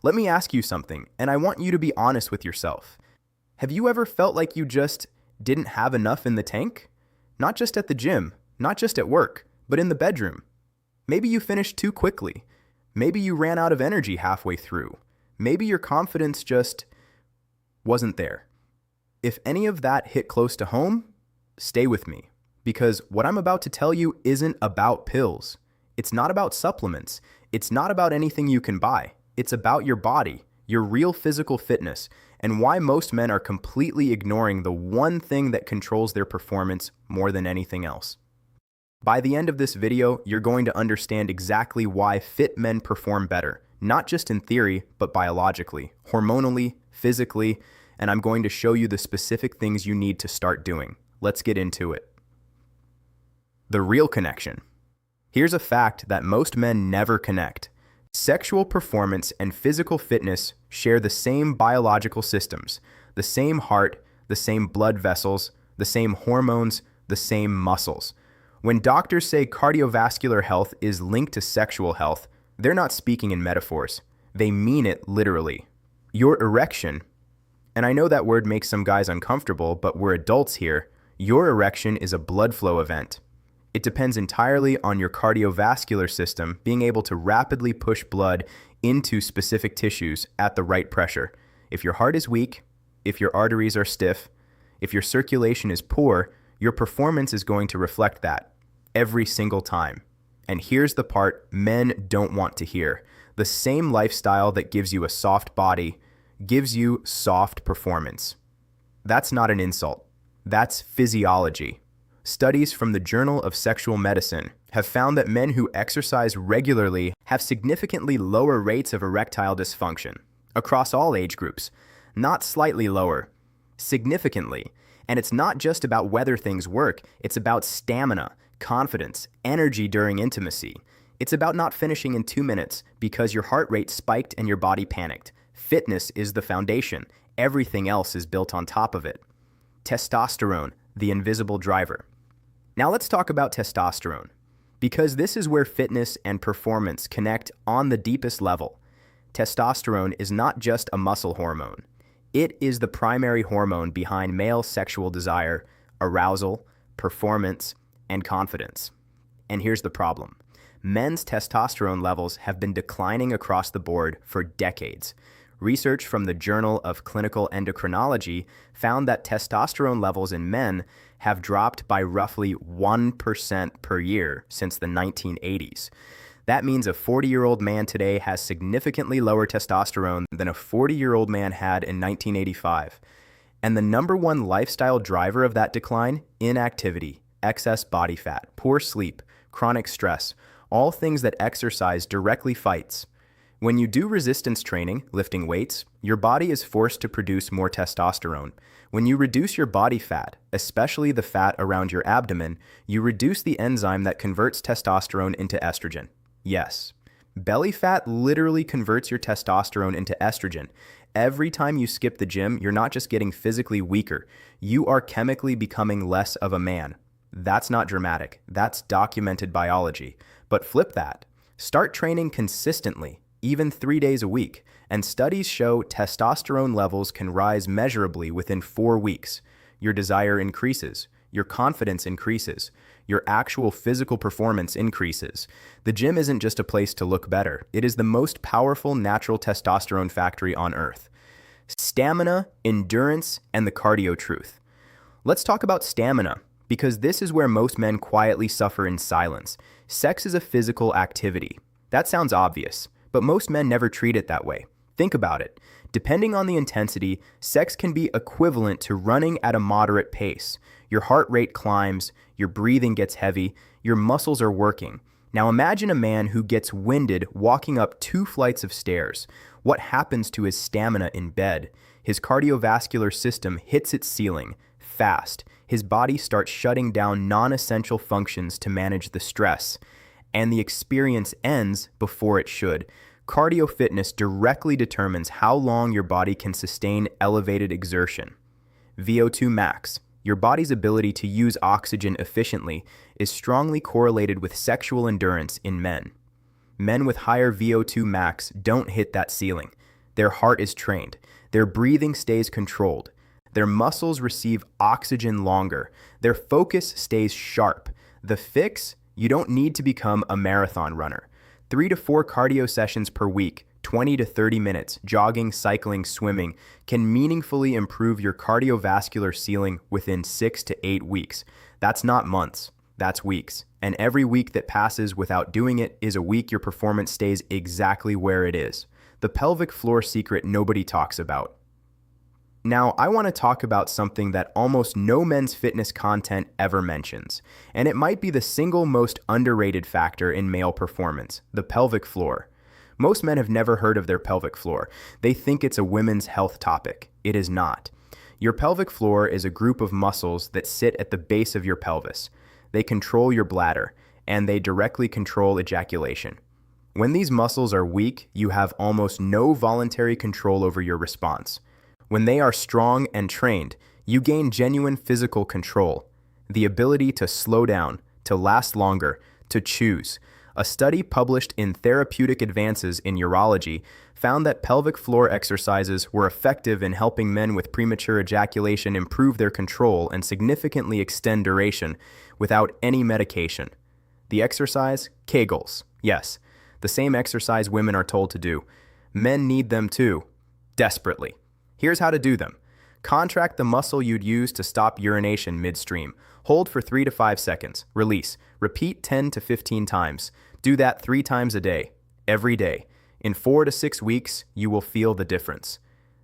Let me ask you something, and I want you to be honest with yourself. Have you ever felt like you just didn't have enough in the tank? Not just at the gym, not just at work, but in the bedroom. Maybe you finished too quickly. Maybe you ran out of energy halfway through. Maybe your confidence just wasn't there. If any of that hit close to home, stay with me, because what I'm about to tell you isn't about pills. It's not about supplements. It's not about anything you can buy. It's about your body, your real physical fitness, and why most men are completely ignoring the one thing that controls their performance more than anything else. By the end of this video, you're going to understand exactly why fit men perform better, not just in theory, but biologically, hormonally, physically, and I'm going to show you the specific things you need to start doing. Let's get into it. The real connection. Here's a fact that most men never connect. Sexual performance and physical fitness share the same biological systems, the same heart, the same blood vessels, the same hormones, the same muscles. When doctors say cardiovascular health is linked to sexual health, they're not speaking in metaphors. They mean it literally. Your erection, and I know that word makes some guys uncomfortable, but we're adults here, your erection is a blood flow event. It depends entirely on your cardiovascular system being able to rapidly push blood into specific tissues at the right pressure. If your heart is weak, if your arteries are stiff, if your circulation is poor, your performance is going to reflect that every single time. And here's the part men don't want to hear. The same lifestyle that gives you a soft body gives you soft performance. That's not an insult. That's physiology. Studies from the Journal of Sexual Medicine have found that men who exercise regularly have significantly lower rates of erectile dysfunction across all age groups, not slightly lower, significantly. And it's not just about whether things work, it's about stamina, confidence, energy during intimacy. It's about not finishing in 2 minutes because your heart rate spiked and your body panicked. Fitness is the foundation. Everything else is built on top of it. Testosterone, the invisible driver. Now let's talk about testosterone, because this is where fitness and performance connect on the deepest level. Testosterone is not just a muscle hormone. It is the primary hormone behind male sexual desire, arousal, performance, and confidence. And here's the problem. Men's testosterone levels have been declining across the board for decades. Research from the Journal of Clinical Endocrinology found that testosterone levels in men have dropped by roughly 1% per year since the 1980s. That means a 40-year-old man today has significantly lower testosterone than a 40-year-old man had in 1985. And the number one lifestyle driver of that decline? Inactivity, excess body fat, poor sleep, chronic stress, all things that exercise directly fights. When you do resistance training, lifting weights, your body is forced to produce more testosterone. When you reduce your body fat, especially the fat around your abdomen, you reduce the enzyme that converts testosterone into estrogen. Yes, belly fat literally converts your testosterone into estrogen. Every time you skip the gym, you're not just getting physically weaker, you are chemically becoming less of a man. That's not dramatic. That's documented biology. But flip that. Start training consistently, even 3 days a week, and studies show testosterone levels can rise measurably within 4 weeks. Your desire increases, your confidence increases, your actual physical performance increases. The gym isn't just a place to look better. It is the most powerful natural testosterone factory on earth. Stamina, endurance, and the cardio truth. Let's talk about stamina, because this is where most men quietly suffer in silence. Sex is a physical activity. That sounds obvious, but most men never treat it that way. Think about it. Depending on the intensity, sex can be equivalent to running at a moderate pace. Your heart rate climbs, your breathing gets heavy, your muscles are working. Now imagine a man who gets winded walking up 2 flights of stairs. What happens to his stamina in bed? His cardiovascular system hits its ceiling fast. His body starts shutting down non-essential functions to manage the stress, and the experience ends before it should. Cardio fitness directly determines how long your body can sustain elevated exertion. VO2 max, your body's ability to use oxygen efficiently, is strongly correlated with sexual endurance in men. Men with higher VO2 max don't hit that ceiling. Their heart is trained. Their breathing stays controlled. Their muscles receive oxygen longer. Their focus stays sharp. The fix? You don't need to become a marathon runner. 3 to 4 cardio sessions per week, 20 to 30 minutes, jogging, cycling, swimming, can meaningfully improve your cardiovascular ceiling within 6 to 8 weeks. That's not months, that's weeks. And every week that passes without doing it is a week your performance stays exactly where it is. The pelvic floor secret nobody talks about. Now, I want to talk about something that almost no men's fitness content ever mentions, and it might be the single most underrated factor in male performance, the pelvic floor. Most men have never heard of their pelvic floor. They think it's a women's health topic. It is not. Your pelvic floor is a group of muscles that sit at the base of your pelvis. They control your bladder, and they directly control ejaculation. When these muscles are weak, you have almost no voluntary control over your response. When they are strong and trained, you gain genuine physical control, the ability to slow down, to last longer, to choose. A study published in Therapeutic Advances in Urology found that pelvic floor exercises were effective in helping men with premature ejaculation improve their control and significantly extend duration without any medication. The exercise? Kegels. Yes, the same exercise women are told to do. Men need them too, desperately. Here's how to do them. Contract the muscle you'd use to stop urination midstream. Hold for 3 to 5 seconds. Release. Repeat 10 to 15 times. Do that 3 times a day, every day. In 4 to 6 weeks, you will feel the difference.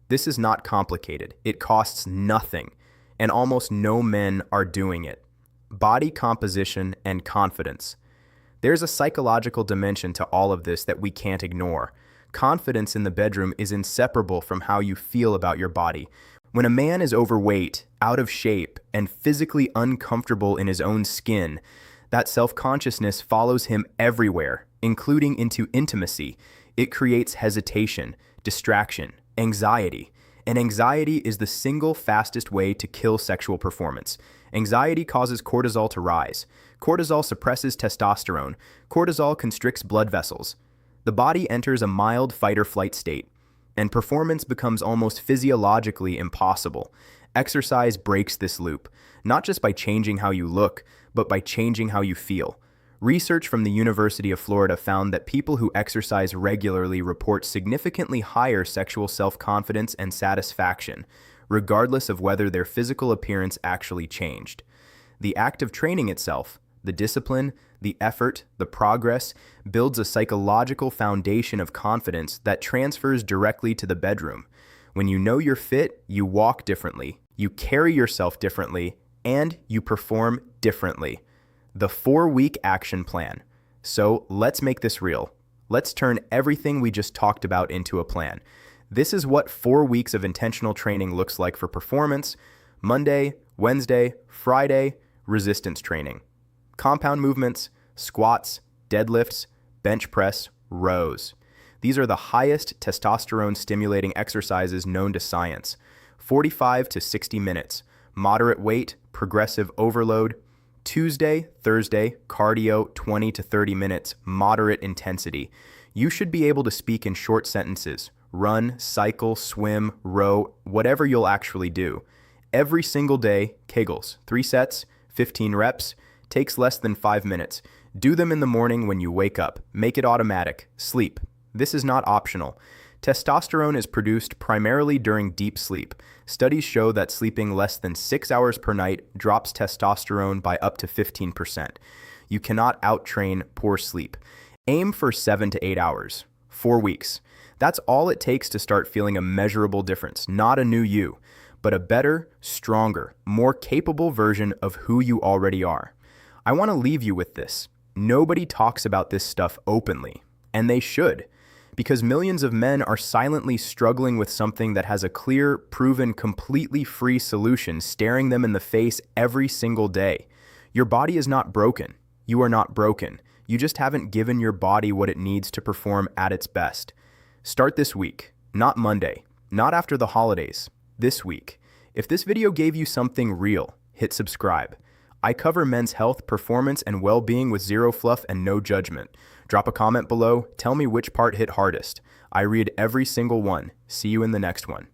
This is not complicated. It costs nothing, and almost no men are doing it. Body composition and confidence. There's a psychological dimension to all of this that we can't ignore. Confidence in the bedroom is inseparable from how you feel about your body. When a man is overweight, out of shape, and physically uncomfortable in his own skin, that self-consciousness follows him everywhere, including into intimacy. It creates hesitation, distraction, anxiety. And anxiety is the single fastest way to kill sexual performance. Anxiety causes cortisol to rise. Cortisol suppresses testosterone. Cortisol constricts blood vessels. The body enters a mild fight-or-flight state, and performance becomes almost physiologically impossible. Exercise breaks this loop, not just by changing how you look, but by changing how you feel. Research from the University of Florida found that people who exercise regularly report significantly higher sexual self-confidence and satisfaction, regardless of whether their physical appearance actually changed. The act of training itself, the discipline, the effort, the progress, builds a psychological foundation of confidence that transfers directly to the bedroom. When you know you're fit, you walk differently, you carry yourself differently, and you perform differently. The 4-week action plan. So let's make this real. Let's turn everything we just talked about into a plan. This is what 4 weeks of intentional training looks like for performance. Monday, Wednesday, Friday, resistance training. Compound movements, squats, deadlifts, bench press, rows. These are the highest testosterone-stimulating exercises known to science. 45 to 60 minutes. Moderate weight, progressive overload. Tuesday, Thursday, cardio, 20 to 30 minutes, moderate intensity. You should be able to speak in short sentences. Run, cycle, swim, row, whatever you'll actually do. Every single day, Kegels, 3 sets, 15 reps, takes less than 5 minutes. Do them in the morning when you wake up. Make it automatic. Sleep. This is not optional. Testosterone is produced primarily during deep sleep. Studies show that sleeping less than 6 hours per night drops testosterone by up to 15%. You cannot out-train poor sleep. Aim for 7 to 8 hours. 4 weeks. That's all it takes to start feeling a measurable difference, not a new you, but a better, stronger, more capable version of who you already are. I want to leave you with this. Nobody talks about this stuff openly, and they should, because millions of men are silently struggling with something that has a clear, proven, completely free solution staring them in the face every single day. Your body is not broken. You are not broken. You just haven't given your body what it needs to perform at its best. Start this week, not Monday, not after the holidays, this week. If this video gave you something real, hit subscribe. I cover men's health, performance, and well-being with zero fluff and no judgment. Drop a comment below, tell me which part hit hardest. I read every single one. See you in the next one.